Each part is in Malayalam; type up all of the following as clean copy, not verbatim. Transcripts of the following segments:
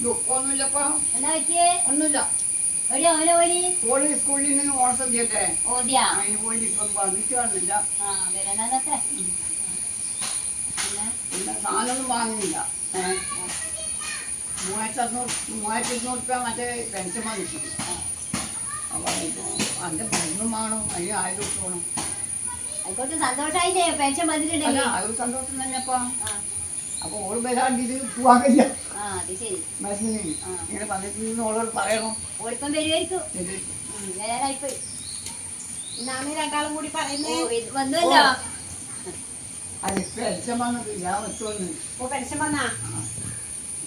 ദുഃഖമൊന്നുമില്ലപ്പോ. ഒന്നുമില്ല. സ്കൂളിൽ നിന്ന് ഓണസദ്യട്ടെ അതിന് പോയിട്ട് ഇപ്പം വന്നിട്ട് കാണുന്നില്ല. പിന്നെ സാധനമൊന്നും വാങ്ങുന്നില്ല. 3200 രൂപ മറ്റേ പെൻഷൻ വന്നിട്ടുണ്ട്. അപ്പൊ അതിന്റെ മരുന്നും വേണം, അതിന് 1000 രൂപ വേണം. സന്തോഷായില്ലേ പെൻഷൻ വന്നിട്ടുണ്ടല്ലോ? അത് സന്തോഷം തന്നെപ്പാ. അപ്പൊ ഓള് വരാണ്ട് ഇത് പോവാറില്ല. മരുന്നിന് ഇങ്ങനെ വന്നിട്ട് ഓളോട് പറയണം. ഓളിപ്പം വരുമായിരിക്കും. വരാനായിപ്പോയി. രണ്ടാളും കൂടി പറയുന്നേ വന്നല്ലോ. അത് പെൻഷൻ വന്നത് ഞാൻ വെച്ചോന്ന്. പെൻഷൻ വന്നാ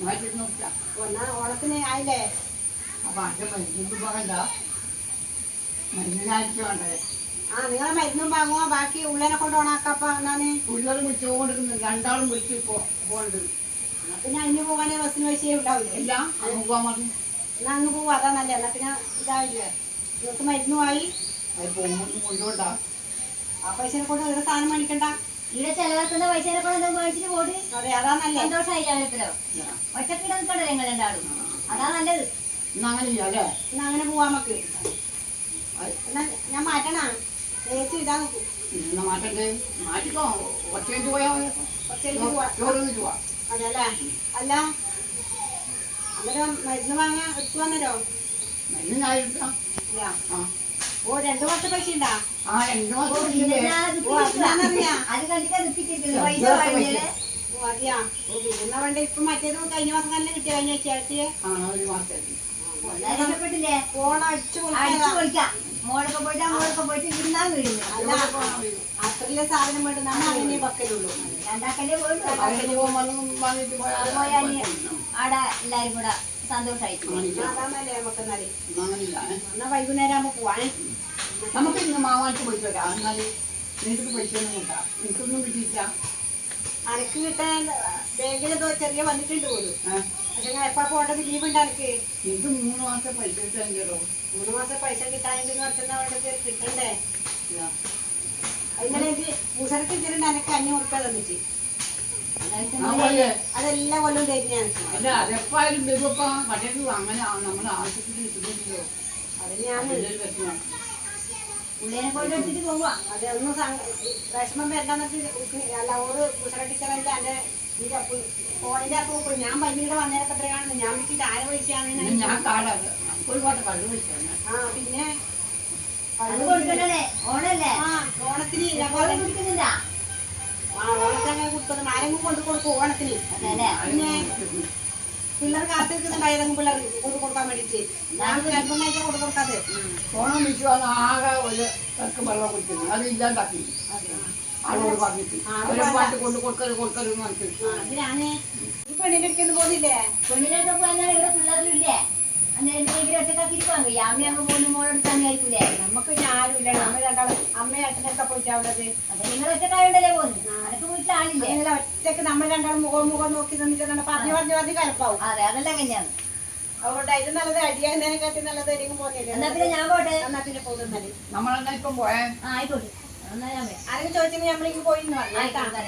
3200 ഓണത്തിന് ആയില്ലേ? അപ്പൊ അതിന്റെ മരുന്നിന് പറയണ്ട, മരുന്നിനായിട്ട് വേണ്ടേ? നിങ്ങളെ മരുന്നും വാങ്ങുമോ? ബാക്കി ഉള്ളനെ കൊണ്ട് ഓണാക്കപ്പ എന്നാണ് പിള്ളേരും വിളിച്ചുകൊണ്ടിരിക്കുന്നത്. രണ്ടാളും വിളിച്ച് പോകണ്ട്. പിന്നെ അഞ്ഞു പോകാനേ ബസ്സിന് പൈസ ഉണ്ടാവില്ലേ? ഇല്ല, അങ്ങ് പോകാൻ മതി. എന്നാ അങ്ങ് പോവാ, അതാ നല്ല. എന്നാ പിന്നെ ഇതാവില്ലേ, നിങ്ങൾക്ക് മരുന്നുമായി അത് പോകുമ്പോൾ കൊണ്ടുകൊണ്ടാ. ആ പൈസനെ കൊണ്ട് ഒരു സാധനം മേടിക്കണ്ട. ഇവിടെ ചെലവാക്കുന്ന പൈസനെ കൊണ്ട് മേടിച്ചിട്ട് പോട്ട്. അതെ, അതാ നല്ല. സന്തോഷമായില്ലോ ഒറ്റക്കിട നിൽക്കണ്ടേ നിങ്ങൾ രണ്ടാളും. അതാ നല്ലത്. ഇന്ന് അങ്ങനെ ചെയ്യാല്ലേ? എന്നാ അങ്ങനെ പോവാ നമുക്ക്. എന്നാ ഞാൻ മാറ്റണ ഏച്ചു ഇതാ നോക്കൂ. ഇന്ന് മാറ്റണ്ടേ? മാറ്റിക്കോ. ഒറ്റയ്ക്ക് പോയാൽ ചോറ് പോവാ. അതല്ലേ? അല്ല അന്നേരം മരുന്ന് വാങ്ങാൻ എടുത്തു വന്നല്ലോ. മരുന്ന് 1000 രൂപ. ഓ 2 മാസത്തെ പൈസ ഉണ്ടാ? 2 മാസം. അത് കണ്ടിട്ടാ പൈസ അതെയാ? ഓ പിന്നെ വേണ്ട. ഇപ്പൊ മറ്റേത് കഴിഞ്ഞ മാസം തന്നെ കിട്ടിയ കഴിഞ്ഞ ചേർത്തിയെ. ഒരു മാസം രക്ഷപ്പെട്ടില്ലേ? ഫോൺ അടിച്ചു പൊളിക്കാം. മോളൊക്കെ പോയിട്ട് ഇരുന്നാ വീടില്ല. അത്രയിലെ സാധനം വേണ്ട. നമ്മൾ അങ്ങനെ വെക്കലുള്ളൂ. രണ്ടാക്കല്ലേ പോയിട്ട് പോയാല് ആടെ എല്ലാരും കൂടെ സന്തോഷായിട്ട്. അതാന്നല്ലേ നമുക്ക്. എന്നാല് അങ്ങനില്ല. എന്നാ വൈകുന്നേരം ആകുമ്പോ പോവാണേ. നമുക്ക് ഇന്ന് മാവായിട്ട് പോയിട്ട് വരാം. എന്നാല് നിനക്ക് പൈസ ഒന്നും കിട്ടാം. എനിക്കൊന്നും കിട്ടിയില്ല. അനക്ക് കിട്ടാൻ ബാങ്കിലെന്തോ ചെറിയ വന്നിട്ടുണ്ട് പോലും. പക്ഷെ എപ്പാ പോകേണ്ടത് ലീവ് ഉണ്ട് അനക്ക്? എനിക്ക് 3 മാസം പൈസ കിട്ടാൻ. 3 മാസം പൈസ കിട്ടാനെന്ന് പറഞ്ഞാൽ അവിടെ കിട്ടണ്ടേ? ഇന്നലെ എനിക്ക് മുഷറക്ക് ഇട്ടിട്ടുണ്ട്. അനക്ക് 500 രൂപ തന്നിട്ട്. അതെല്ലാം കൊല്ലം തരുന്ന അല്ല, അതെപ്പായാലും വരുമപ്പാ. കടയിൽ അങ്ങനെ നമ്മൾ ആവശ്യത്തിന് കിട്ടുന്നില്ലല്ലോ. അത് ഞാൻ ഉള്ളിനെ കൊണ്ട് എടുത്തിട്ട് പോവാ. അതൊന്നും വിഷമം വരണ്ടെന്നിട്ട്. അല്ല, ഓറ് മുഷറ ടീച്ചറിന്റെ എന്റെ ഫോണിന്റെ അപ്പൊ ഞാൻ പഞ്ഞിയുടെ വന്നേരൊക്കെ എത്രയാണെന്ന് ഞാൻ വിളിച്ചിട്ട് ആരെ വിളിച്ചാണ് ഞാൻ ഒരുപാട് കള്ളു വിളിച്ചാണ്. പിന്നെ ഓണല്ലേ? ഓണത്തിന് കുടിക്കുന്നില്ല. ഓണത്തിന് കൊടുക്കുന്നത് ആരെങ്കിലും കൊണ്ട് കൊടുക്കും ഓണത്തിന്. പിന്നെ പിള്ളേർ കാത്തിരിക്കുന്നുണ്ട്. ഏതെങ്കിലും പിള്ളേർ കൊണ്ട് കൊടുക്കാൻ വേണ്ടിട്ട് ഞാൻ രണ്ടാഴ്ച കൊണ്ട് കൊടുക്കാതെ. ഓണം വിഷുവാണ് ആകെ ഒരു തർക്ക് വെള്ളം കുടിക്കുന്നത്. അത് ഇല്ലാണ്ടാക്കി ആളോട് പറഞ്ഞിട്ട് അവരെ കൊണ്ട് കൊടുക്കരുന്ന് പറഞ്ഞിട്ട്. അതിനാണ് ഈ പെണ്ണിന്റെ അടുക്കൊന്നും പോകുന്നില്ലേ? പെണ്ണിനൊക്കെ പോയാൽ ഇവിടെ പിള്ളേരില്ലേ? ഒറ്റക്കാക്കിട്ട് പോകാൻ കഴിയും. അമ്മയമ്മ പോകുന്ന മോളെടുത്താൻ ആയിരിക്കൂലേ? നമുക്ക് ആരും ഇല്ല. നമ്മൾ രണ്ടാളും അമ്മയും അച്ഛനൊക്കെ പോയിട്ടാവുള്ളത്. അതെ, നിങ്ങൾ ഒറ്റക്കായോണ്ടല്ലേ പോകുന്നത്. അതൊക്കെ വീട്ടിൽ ആളില്ലേ? അങ്ങനെ ഒറ്റക്ക് നമ്മൾ രണ്ടാളും മുഖം നോക്കി നിന്നിട്ട് പറഞ്ഞു കലപ്പാവും. അതെ, അതെല്ലാം എങ്ങനെയാണ്? അതുകൊണ്ട് അതിന് നല്ലത് അടിയാതിനെ കാട്ടി നല്ലത് എരിക്കും പോകുന്നില്ല. എന്നാ പിന്നെ ഞാൻ പോട്ടെ. എന്നാ പിന്നെ പോകുന്നത് നമ്മളെന്നാ ഇപ്പം പോയേ? ആയിക്കോട്ടെ. എന്നാ ഞാൻ ആരെങ്കിലും ചോദിച്ചെങ്കിൽ നമ്മളിങ്ങനെ പോയി ആയിക്കോട്ടെ.